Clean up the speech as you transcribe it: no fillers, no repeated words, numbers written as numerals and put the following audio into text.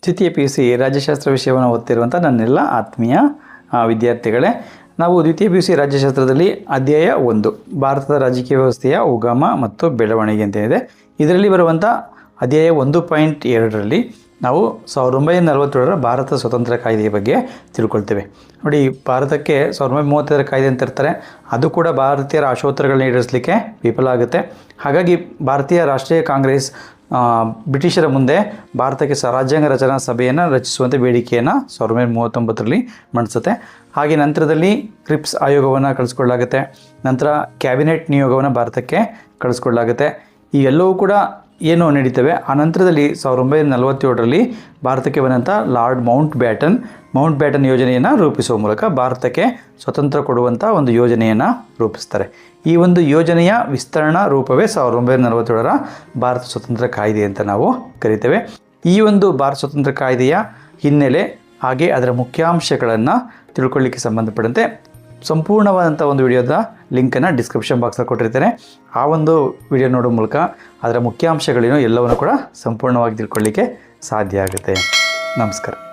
ದ್ವಿತೀಯ PUC ರಾಜ್ಯಶಾಸ್ತ್ರ ವಿಷಯವನ್ನು ಓದ್ತಿರುವಂಥ ನನ್ನೆಲ್ಲ ಆತ್ಮೀಯ ವಿದ್ಯಾರ್ಥಿಗಳೇ, ನಾವು ದ್ವಿತೀಯ PUC ರಾಜ್ಯಶಾಸ್ತ್ರದಲ್ಲಿ ಅಧ್ಯಾಯ 1 ಭಾರತದ ರಾಜಕೀಯ ವ್ಯವಸ್ಥೆಯ ಉಗಮ ಮತ್ತು ಬೆಳವಣಿಗೆ ಅಂತ ಇದೆ. ಇದರಲ್ಲಿ ಬರುವಂಥ ಅಧ್ಯಾಯ 1.2ರಲ್ಲಿ ನಾವು 1947ರ ಭಾರತ ಸ್ವತಂತ್ರ ಕಾಯ್ದೆಯ ಬಗ್ಗೆ ತಿಳ್ಕೊಳ್ತೇವೆ. ನೋಡಿ, ಭಾರತಕ್ಕೆ 1935ರ ಕಾಯ್ದೆ ಅಂತ ಇರ್ತಾರೆ. ಅದು ಕೂಡ ಭಾರತೀಯರ ಆಶೋತ್ತರಗಳನ್ನ ಈಡೇರಿಸಲಿಕ್ಕೆ ವಿಫಲ ಆಗುತ್ತೆ. ಹಾಗಾಗಿ ಭಾರತೀಯ ರಾಷ್ಟ್ರೀಯ ಕಾಂಗ್ರೆಸ್ ಬ್ರಿಟಿಷರ ಮುಂದೆ ಭಾರತಕ್ಕೆ ರಾಜ್ಯಾಂಗ ರಚನಾ ಸಭೆಯನ್ನು ರಚಿಸುವಂಥ ಬೇಡಿಕೆಯನ್ನು 1939ರಲ್ಲಿ ಮಂಡಿಸುತ್ತೆ. ಹಾಗೆ ನಂತರದಲ್ಲಿ ಕ್ರಿಪ್ಸ್ ಆಯೋಗವನ್ನು ಕಳಿಸ್ಕೊಳ್ಳಲಾಗುತ್ತೆ. ನಂತರ ಕ್ಯಾಬಿನೆಟ್ ನಿಯೋಗವನ್ನು ಭಾರತಕ್ಕೆ ಕಳಿಸ್ಕೊಳ್ಳಲಾಗುತ್ತೆ. ಈ ಎಲ್ಲವೂ ಕೂಡ ಏನು ನಡೀತವೆ. ಆ ನಂತರದಲ್ಲಿ 1947ರಲ್ಲಿ ಭಾರತಕ್ಕೆ ಬಂದಂಥ ಲಾರ್ಡ್ ಮೌಂಟ್ ಬ್ಯಾಟನ್ ಯೋಜನೆಯನ್ನು ರೂಪಿಸುವ ಮೂಲಕ ಭಾರತಕ್ಕೆ ಸ್ವತಂತ್ರ ಕೊಡುವಂಥ ಒಂದು ಯೋಜನೆಯನ್ನು ರೂಪಿಸ್ತಾರೆ. ಈ ಒಂದು ಯೋಜನೆಯ ವಿಸ್ತರಣಾ ರೂಪವೇ 1947ರ ಭಾರತ ಸ್ವತಂತ್ರ ಕಾಯ್ದೆ ಅಂತ ನಾವು ಕರಿತೇವೆ. ಈ ಒಂದು ಭಾರತ ಸ್ವತಂತ್ರ ಕಾಯ್ದೆಯ ಹಿನ್ನೆಲೆ ಹಾಗೆ ಅದರ ಮುಖ್ಯಾಂಶಗಳನ್ನು ತಿಳ್ಕೊಳ್ಳಿಕ್ಕೆ ಸಂಬಂಧಪಟ್ಟಂತೆ ಸಂಪೂರ್ಣವಾದಂಥ ಒಂದು ವಿಡಿಯೋದ ಲಿಂಕನ್ನು ಡಿಸ್ಕ್ರಿಪ್ಷನ್ ಬಾಕ್ಸಲ್ಲಿ ಕೊಟ್ಟಿರ್ತೇನೆ. ಆ ಒಂದು ವಿಡಿಯೋ ನೋಡೋ ಮೂಲಕ ಅದರ ಮುಖ್ಯಾಂಶಗಳೇನು ಎಲ್ಲವನ್ನು ಕೂಡ ಸಂಪೂರ್ಣವಾಗಿ ತಿಳ್ಕೊಳ್ಳಿಕ್ಕೆ ಸಾಧ್ಯ ಆಗುತ್ತೆ. ನಮಸ್ಕಾರ.